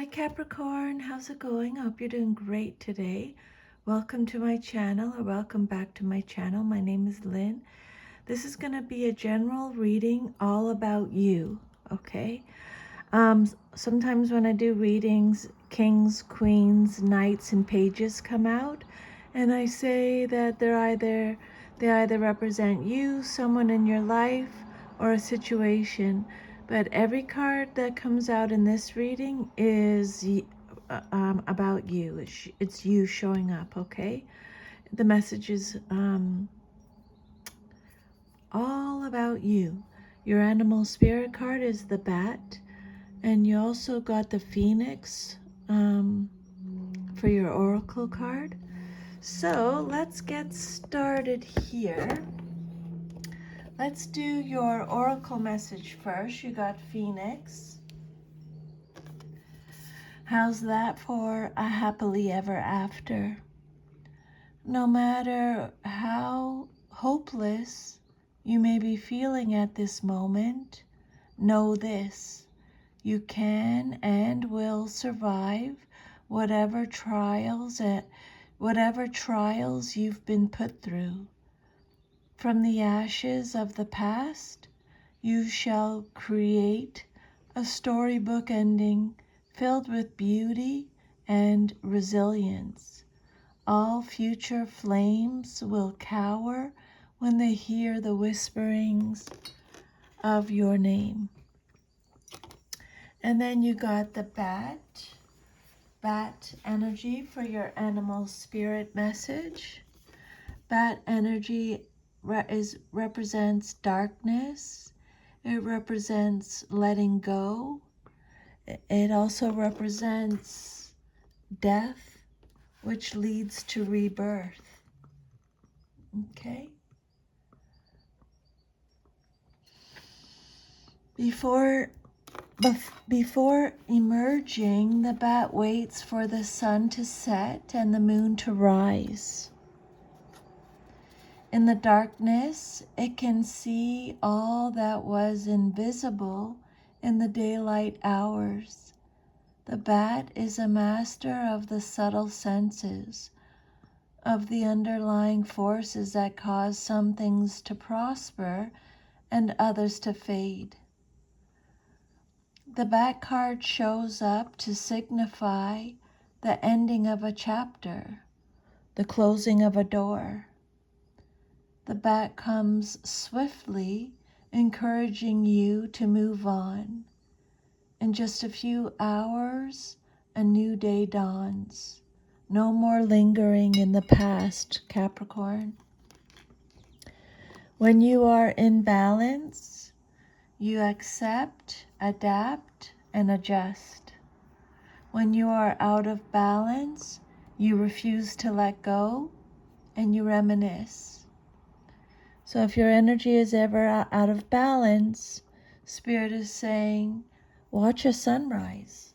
Hi Capricorn, how's it going? I hope you're doing great today. Welcome to my channel, or welcome back to my channel. My name is Lynn. This is going to be a general reading all about you, okay? Sometimes when I do readings, kings, queens, knights, and pages come out, and I say that they either represent you, someone in your life, or a situation. But every card that comes out in this reading is about you. It's you showing up, okay? The message is all about you. Your animal spirit card is the bat, and you also got the phoenix for your oracle card. So let's get started here. Let's do your oracle message first. You got Phoenix. How's that for a happily ever after? No matter how hopeless you may be feeling at this moment, know this: you can and will survive whatever trials you've been put through. From the ashes of the past, you shall create a storybook ending filled with beauty and resilience. All future flames will cower when they hear the whisperings of your name. And then you got the bat energy for your animal spirit message. Bat energy represents darkness. It represents letting go. It also represents death, which leads to rebirth. Okay? Before emerging, the bat waits for the sun to set and the moon to rise. In the darkness, it can see all that was invisible in the daylight hours. The bat is a master of the subtle senses, of the underlying forces that cause some things to prosper and others to fade. The bat card shows up to signify the ending of a chapter, the closing of a door. The bat comes swiftly, encouraging you to move on. In just a few hours, a new day dawns. No more lingering in the past, Capricorn. When you are in balance, you accept, adapt, and adjust. When you are out of balance, you refuse to let go and you reminisce. So if your energy is ever out of balance, Spirit is saying, watch a sunrise.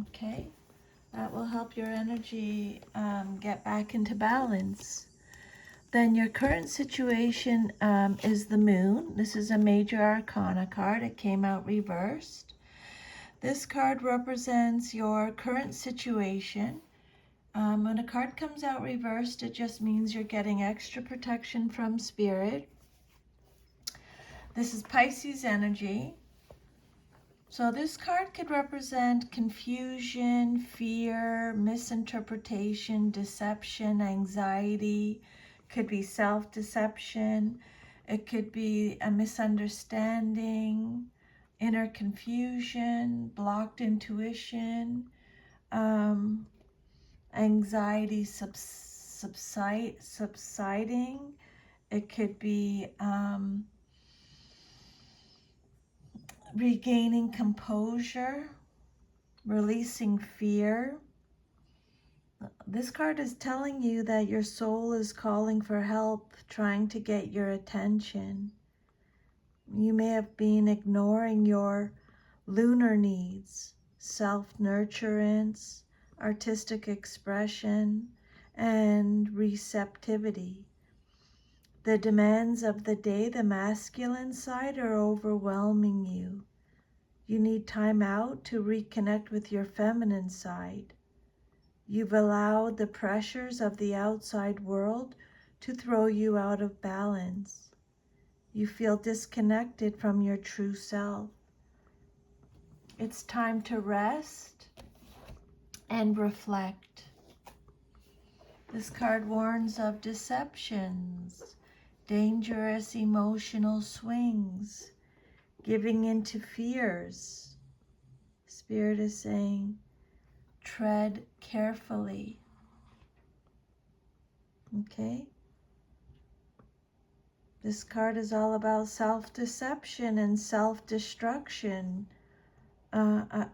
Okay? That will help your energy get back into balance. Then your current situation is the moon. This is a major arcana card. It came out reversed. This card represents your current situation. When a card comes out reversed, it just means you're getting extra protection from Spirit. This is Pisces energy. So this card could represent confusion, fear, misinterpretation, deception, anxiety. Could be self-deception. It could be a misunderstanding, inner confusion, blocked intuition, anxiety subsiding. It could be regaining composure, releasing fear. This card is telling you that your soul is calling for help, trying to get your attention. You may have been ignoring your lunar needs, self-nurturance, artistic expression, and receptivity. The demands of the day, the masculine side, are overwhelming you. You need time out to reconnect with your feminine side. You've allowed the pressures of the outside world to throw you out of balance. You feel disconnected from your true self. It's time to rest and reflect. This card warns of deceptions, dangerous emotional swings, giving into fears. Spirit is saying, tread carefully. Okay? This card is all about self-deception and self-destruction.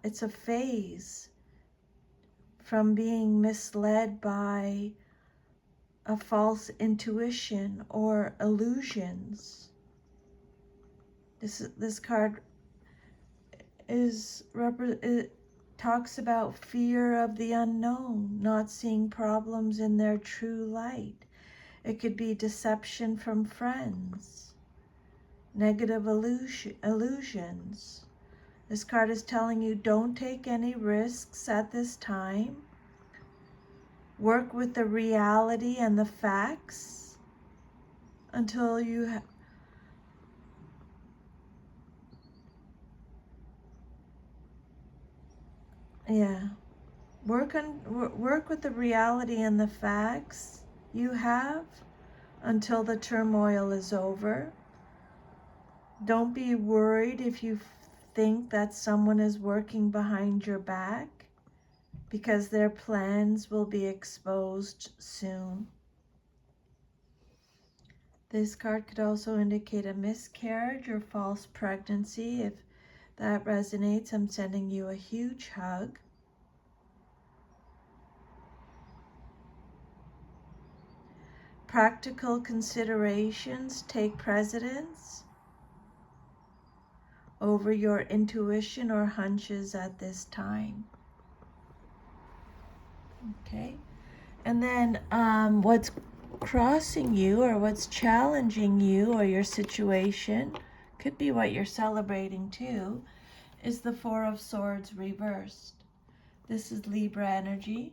It's a phase from being misled by a false intuition or illusions. This card it talks about fear of the unknown, not seeing problems in their true light. It could be deception from friends, negative illusions. This card is telling you don't take any risks at this time. Work with the reality and the facts until you work with the reality and the facts you have until the turmoil is over. Don't be worried if you think that someone is working behind your back, because their plans will be exposed soon. This card could also indicate a miscarriage or false pregnancy. If that resonates, I'm sending you a huge hug. Practical considerations take precedence over your intuition or hunches at this time. Okay? And then what's crossing you or what's challenging you or your situation, could be what you're celebrating too, is the Four of Swords reversed. This is Libra energy.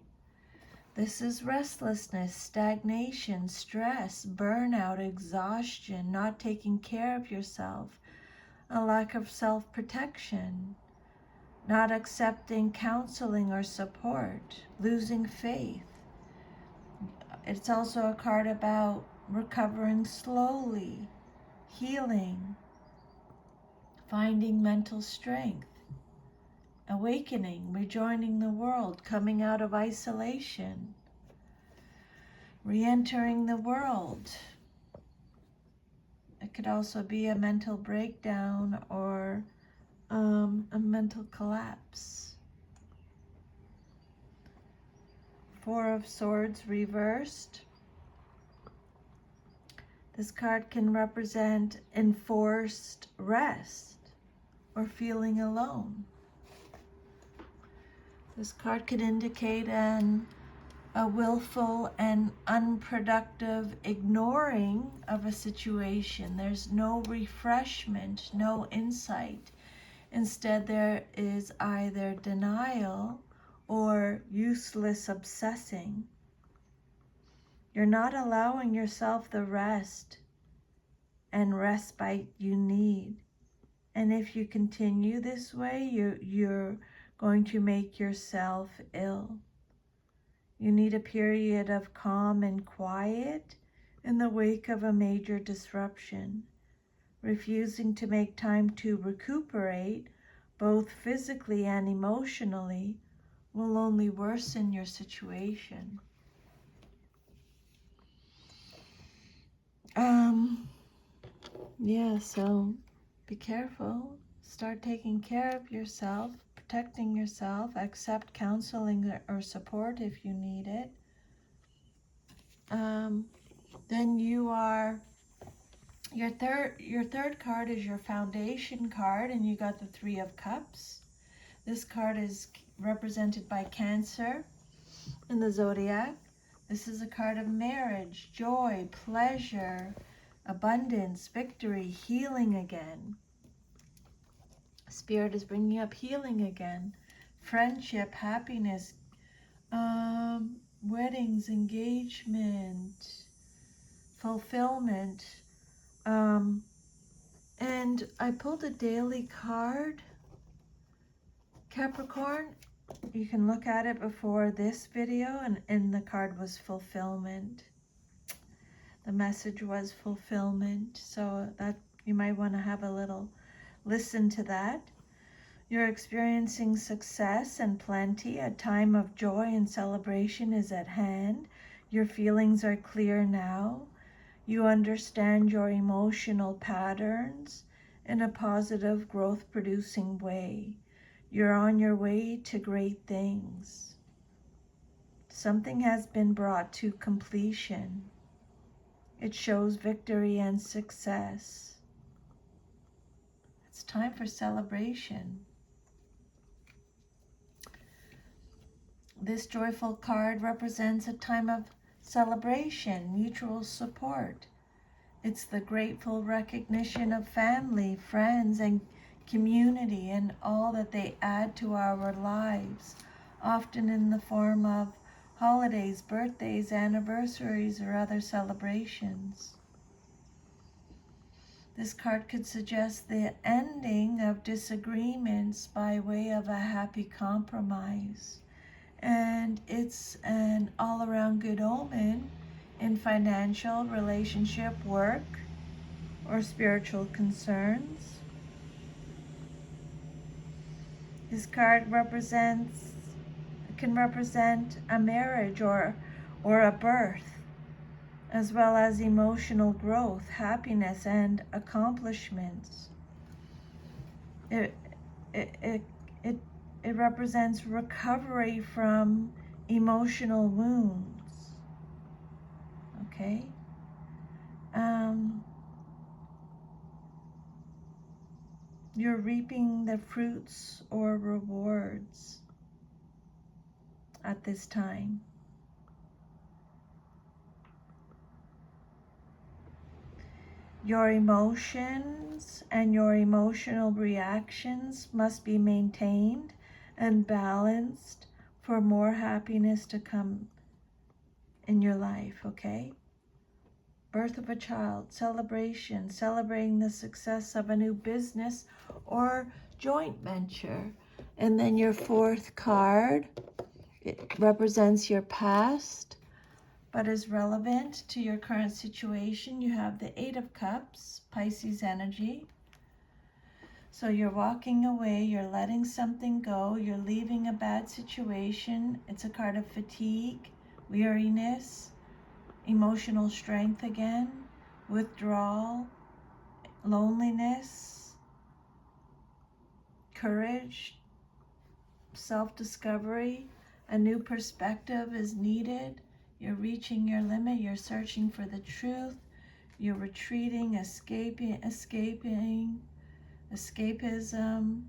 This is restlessness, stagnation, stress, burnout, exhaustion, not taking care of yourself, a lack of self-protection, not accepting counseling or support, losing faith. It's also a card about recovering slowly, healing, finding mental strength, awakening, rejoining the world, coming out of isolation, re-entering the world. It could also be a mental breakdown or a mental collapse. Four of Swords reversed. This card can represent enforced rest or feeling alone. This card could indicate a willful and unproductive ignoring of a situation. There's no refreshment, no insight. Instead, there is either denial or useless obsessing. You're not allowing yourself the rest and respite you need. And if you continue this way, you're going to make yourself ill. You need a period of calm and quiet in the wake of a major disruption. Refusing to make time to recuperate, both physically and emotionally, will only worsen your situation. So be careful. Start taking care of yourself, protecting yourself, accept counseling or support if you need it. Then your third card is your foundation card, and you got the Three of Cups. This card is represented by Cancer in the zodiac. This is a card of marriage, joy, pleasure, abundance, victory, healing again. Spirit is bringing up healing again, friendship, happiness, weddings, engagement, fulfillment. And I pulled a daily card, Capricorn. You can look at it before this video, and the card was fulfillment. The message was fulfillment, so that you might want to have a little listen to that. You're experiencing success and plenty. A time of joy and celebration is at hand. Your feelings are clear now. You understand your emotional patterns in a positive, growth-producing way. You're on your way to great things. Something has been brought to completion. It shows victory and success. It's time for celebration. This joyful card represents a time of celebration, mutual support. It's the grateful recognition of family, friends, and community and all that they add to our lives, often in the form of holidays, birthdays, anniversaries, or other celebrations. This card could suggest the ending of disagreements by way of a happy compromise. And it's an all-around good omen in financial, relationship, work, or spiritual concerns. This card can represent a marriage or a birth, as well as emotional growth, happiness, and accomplishments. It represents recovery from emotional wounds. Okay? You're reaping the fruits or rewards at this time. Your emotions and your emotional reactions must be maintained and balanced for more happiness to come in your life, okay? Birth of a child, celebration, celebrating the success of a new business or joint venture. And then your fourth card, it represents your past, but is relevant to your current situation. You have the Eight of Cups, Pisces energy. So you're walking away, you're letting something go, you're leaving a bad situation. It's a card of fatigue, weariness, emotional strength again, withdrawal, loneliness, courage, self-discovery. A new perspective is needed. You're reaching your limit. You're searching for the truth. You're retreating, escapism.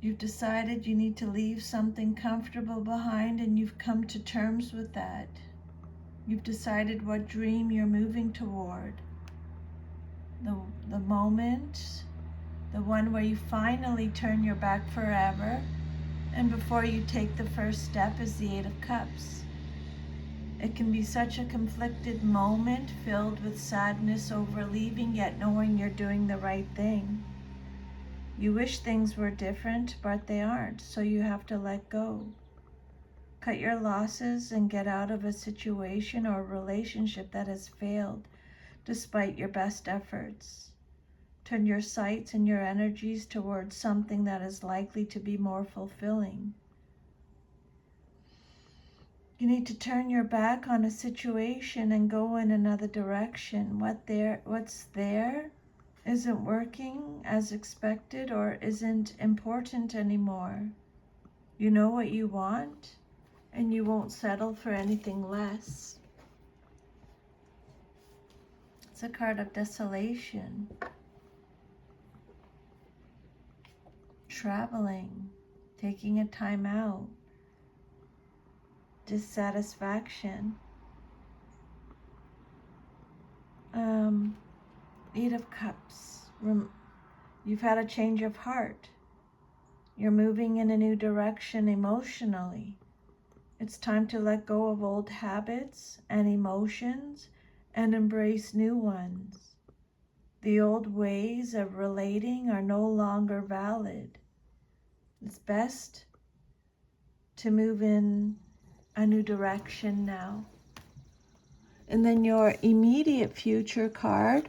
You've decided you need to leave something comfortable behind, and you've come to terms with that. You've decided what dream you're moving toward. The moment, the one where you finally turn your back forever, and before you take the first step is the Eight of Cups. It can be such a conflicted moment filled with sadness over leaving, yet knowing you're doing the right thing. You wish things were different, but they aren't, so you have to let go. Cut your losses and get out of a situation or relationship that has failed despite your best efforts. Turn your sights and your energies towards something that is likely to be more fulfilling. You need to turn your back on a situation and go in another direction. What's there isn't working as expected or isn't important anymore. You know what you want, and you won't settle for anything less. It's a card of desolation, traveling, taking a time out, dissatisfaction. Eight of Cups. You've had a change of heart. You're moving in a new direction emotionally. It's time to let go of old habits and emotions and embrace new ones. The old ways of relating are no longer valid. It's best to move in a new direction now. And then your immediate future card,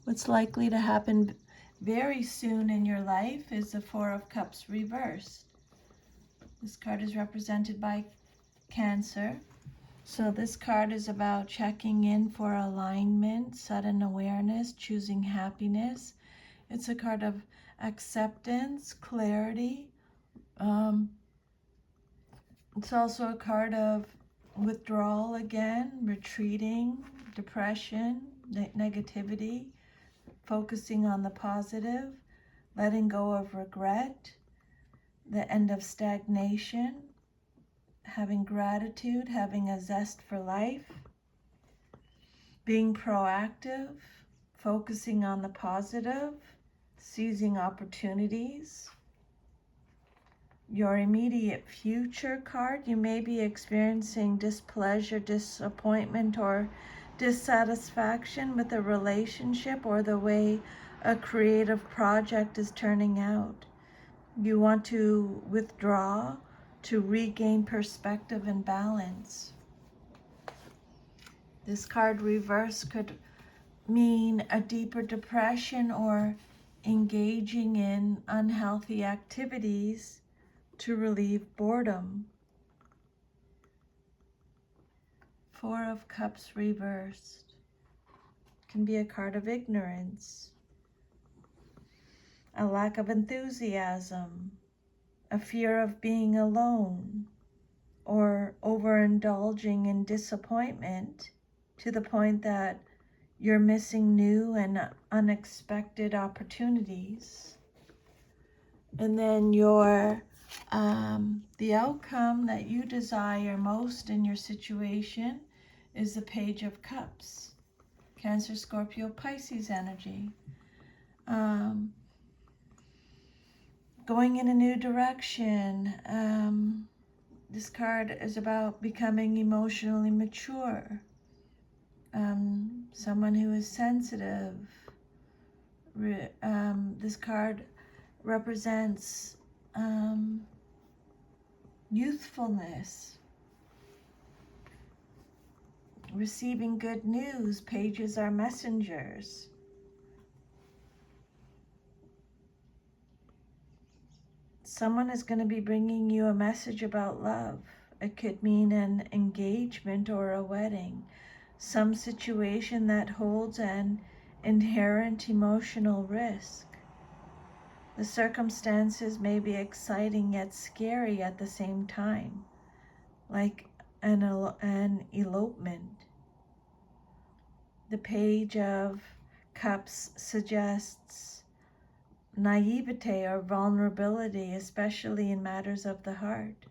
what's likely to happen very soon in your life, is the Four of Cups reversed. This card is represented by Cancer. So this card is about checking in for alignment, sudden awareness, choosing happiness. It's a card of acceptance, clarity. It's also a card of withdrawal again, retreating, depression, negativity, focusing on the positive, letting go of regret, the end of stagnation, having gratitude, having a zest for life, being proactive, focusing on the positive, seizing opportunities. Your immediate future card, you may be experiencing displeasure, disappointment, or dissatisfaction with a relationship or the way a creative project is turning out. You want to withdraw to regain perspective and balance. This card reverse could mean a deeper depression or engaging in unhealthy activities to relieve boredom. Four of Cups reversed can be a card of ignorance, a lack of enthusiasm, a fear of being alone, or overindulging in disappointment to the point that you're missing new and unexpected opportunities. And then the outcome that you desire most in your situation is the Page of Cups. Cancer, Scorpio, Pisces energy. Going in a new direction. This card is about becoming emotionally mature. Someone who is sensitive. This card represents youthfulness. Receiving good news. Pages are messengers. Someone is going to be bringing you a message about love. It could mean an engagement or a wedding. Some situation that holds an inherent emotional risk. The circumstances may be exciting yet scary at the same time, like an elopement. The Page of Cups suggests naivete or vulnerability, especially in matters of the heart.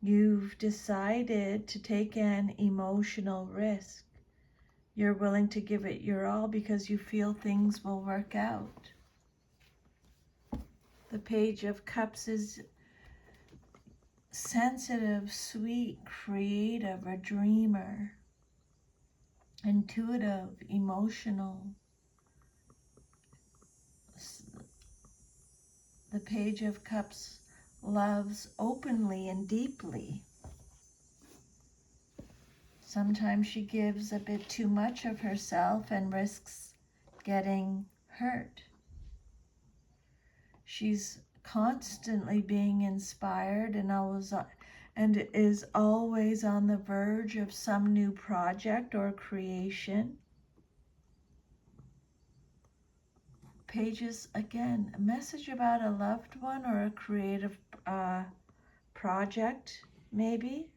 You've decided to take an emotional risk. You're willing to give it your all because you feel things will work out. The Page of Cups is sensitive, sweet, creative, a dreamer, intuitive, emotional. The Page of Cups loves openly and deeply. Sometimes she gives a bit too much of herself and risks getting hurt. She's constantly being inspired and is always on the verge of some new project or creation. Pages, again, a message about a loved one or a creative project, maybe.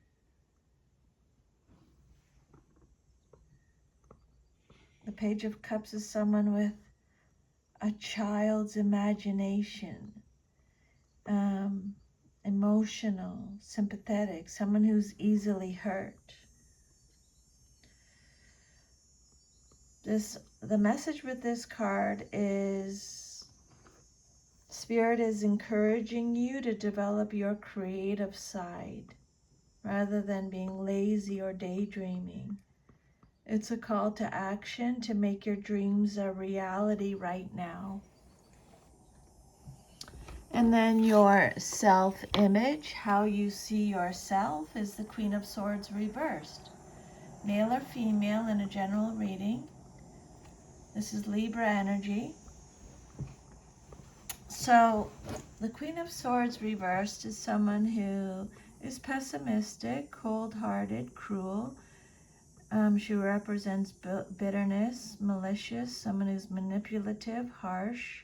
The Page of Cups is someone with a child's imagination, emotional, sympathetic, someone who's easily hurt. the message with this card is Spirit is encouraging you to develop your creative side rather than being lazy or daydreaming. It's a call to action to make your dreams a reality right now. And then your self-image, how you see yourself, is the Queen of Swords reversed. Male or female in a general reading. This is Libra energy. So the Queen of Swords reversed is someone who is pessimistic, cold-hearted, cruel. She represents bitterness, malicious, someone who's manipulative, harsh,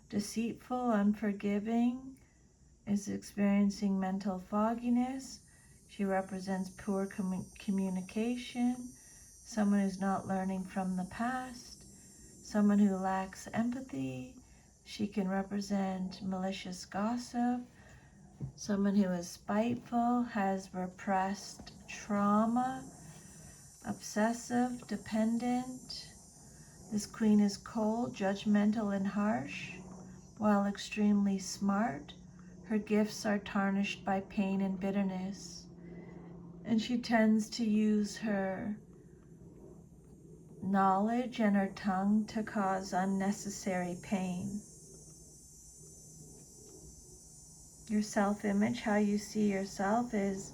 deceitful, unforgiving, is experiencing mental fogginess. She represents poor communication, someone who's not learning from the past, someone who lacks empathy. She can represent malicious gossip, someone who is spiteful, has repressed trauma, obsessive, dependent. This queen is cold, judgmental, and harsh. While extremely smart, her gifts are tarnished by pain and bitterness, and she tends to use her knowledge and her tongue to cause unnecessary pain. Your self-image, how you see yourself, is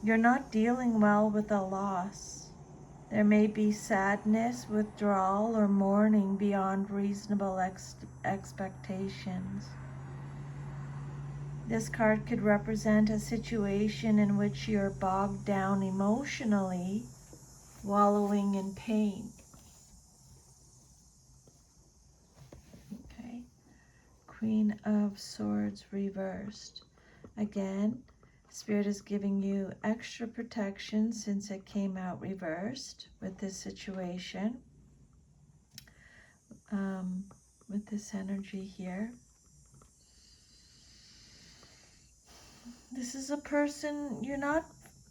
you're not dealing well with a loss. There may be sadness, withdrawal, or mourning beyond reasonable expectations. This card could represent a situation in which you're bogged down emotionally, wallowing in pain. Okay. Queen of Swords reversed. Again, Spirit is giving you extra protection since it came out reversed with this situation, with this energy here. This is a person you're not.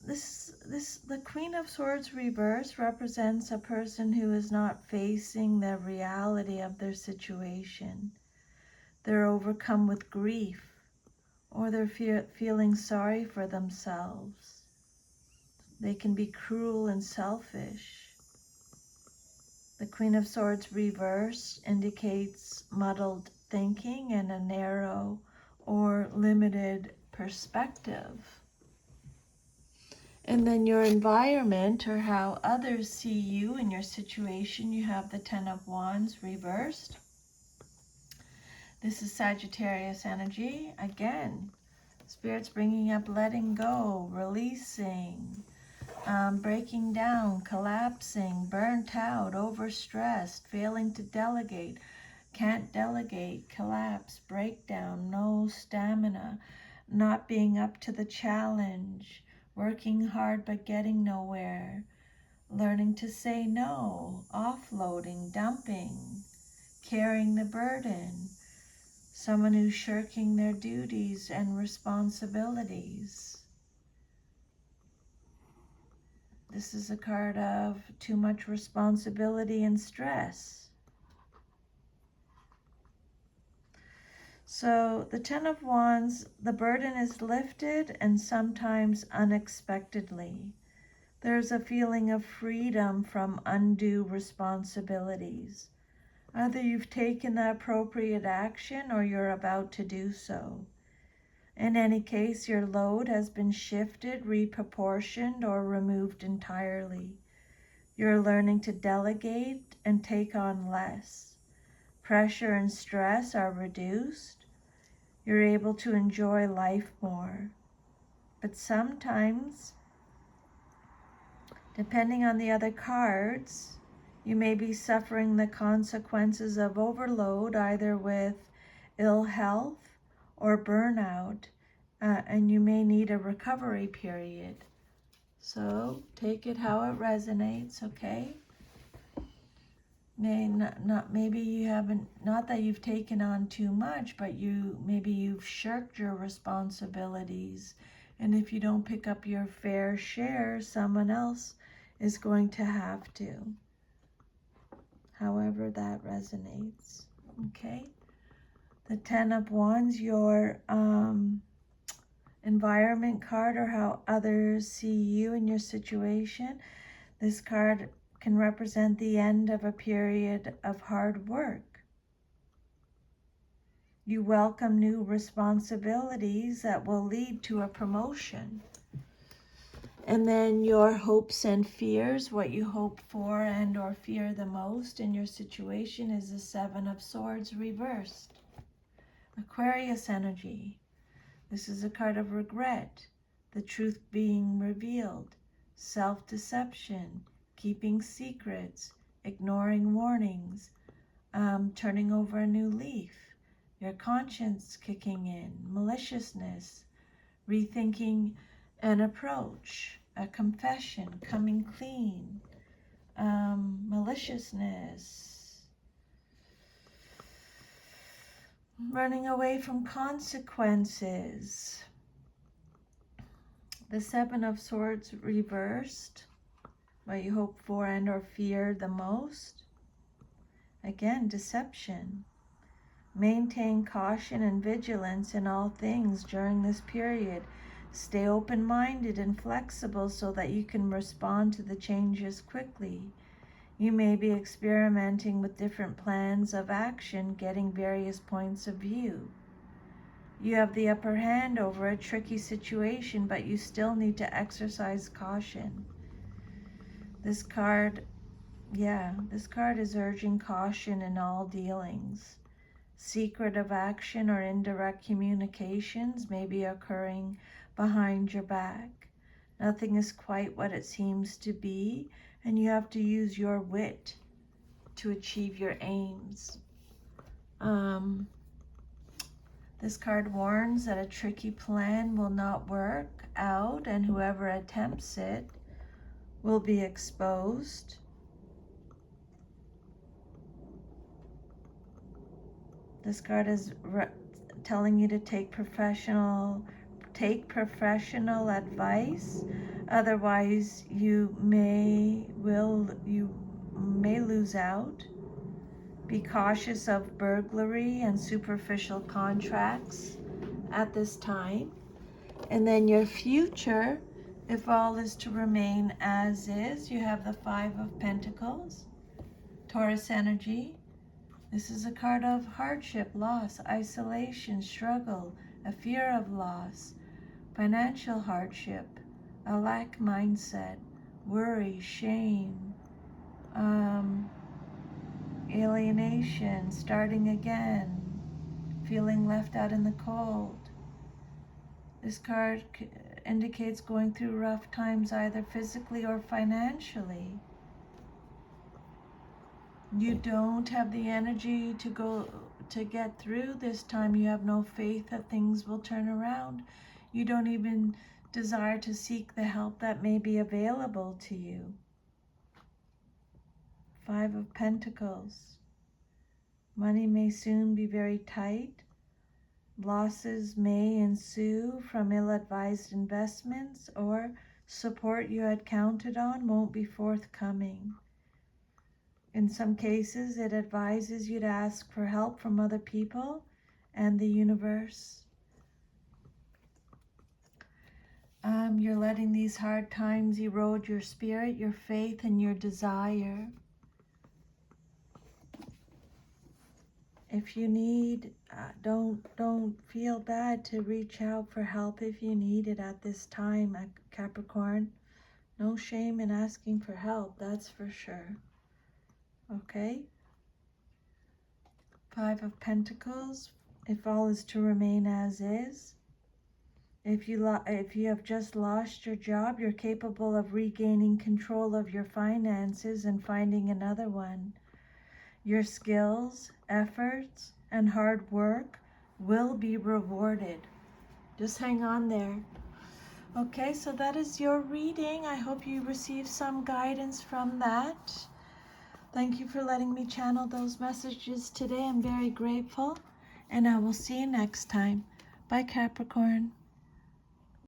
The Queen of Swords reverse represents a person who is not facing the reality of their situation. They're overcome with grief, or they're feeling sorry for themselves. They can be cruel and selfish. The Queen of Swords reverse indicates muddled thinking and a narrow or limited perspective. And then your environment, or how others see you in your situation, you have the Ten of Wands reversed. This is Sagittarius energy. Again, Spirit's bringing up letting go, releasing, breaking down, collapsing, burnt out, overstressed, failing to delegate, can't delegate, collapse, breakdown, no stamina, not being up to the challenge, working hard but getting nowhere, learning to say no, offloading, dumping, carrying the burden, someone who's shirking their duties and responsibilities. This is a card of too much responsibility and stress. So the Ten of Wands, the burden is lifted and sometimes unexpectedly. There's a feeling of freedom from undue responsibilities. Either you've taken the appropriate action or you're about to do so. In any case, your load has been shifted, reproportioned, or removed entirely. You're learning to delegate and take on less. Pressure and stress are reduced. You're able to enjoy life more. But sometimes, depending on the other cards, you may be suffering the consequences of overload, either with ill health or burnout, and you may need a recovery period. So take it how it resonates, okay? Maybe you haven't, not that you've taken on too much, but maybe you've shirked your responsibilities, and if you don't pick up your fair share, someone else is going to have to. however that resonates. Okay. The 10 of Wands, your environment card, or how others see you and your situation. This card can represent the end of a period of hard work. You welcome new responsibilities that will lead to a promotion. And then your hopes and fears, what you hope for and or fear the most in your situation, is the 7 of Swords reversed. Aquarius energy. This is a card of regret, the truth being revealed, self-deception, keeping secrets, ignoring warnings, turning over a new leaf, your conscience kicking in, maliciousness, rethinking an approach, a confession, coming clean, maliciousness, running away from consequences. The 7 of Swords reversed, what you hope for and or fear the most. Again, deception. Maintain caution and vigilance in all things during this period. Stay open-minded and flexible so that you can respond to the changes quickly. You may be experimenting with different plans of action, getting various points of view. You have the upper hand over a tricky situation, but you still need to exercise caution. This card is urging caution in all dealings. Secretive action or indirect communications may be occurring behind your back. Nothing is quite what it seems to be, and you have to use your wit to achieve your aims. This card warns that a tricky plan will not work out, and whoever attempts it will be exposed. This card is telling you to take professional advice, otherwise you may lose out. Be cautious of burglary and superficial contracts at this time. And then your future, if all is to remain as is, you have the 5 of Pentacles, Taurus energy. This is a card of hardship, loss, isolation, struggle, a fear of loss, financial hardship, a lack mindset, worry, shame, alienation, starting again, feeling left out in the cold. This card indicates going through rough times either physically or financially. You don't have the energy to get through this time. You have no faith that things will turn around. You don't even desire to seek the help that may be available to you. 5 of Pentacles. Money may soon be very tight. Losses may ensue from ill-advised investments, or support you had counted on won't be forthcoming. In some cases, it advises you to ask for help from other people and the universe. You're letting these hard times erode your spirit, your faith, and your desire. If you need, don't feel bad to reach out for help if you need it at this time, Capricorn. No shame in asking for help, that's for sure. Okay? 5 of Pentacles, if all is to remain as is. If you have just lost your job, you're capable of regaining control of your finances and finding another one. Your skills, efforts, and hard work will be rewarded. Just hang on there. Okay, so that is your reading. I hope you received some guidance from that. Thank you for letting me channel those messages today. I'm very grateful, and I will see you next time. Bye, Capricorn.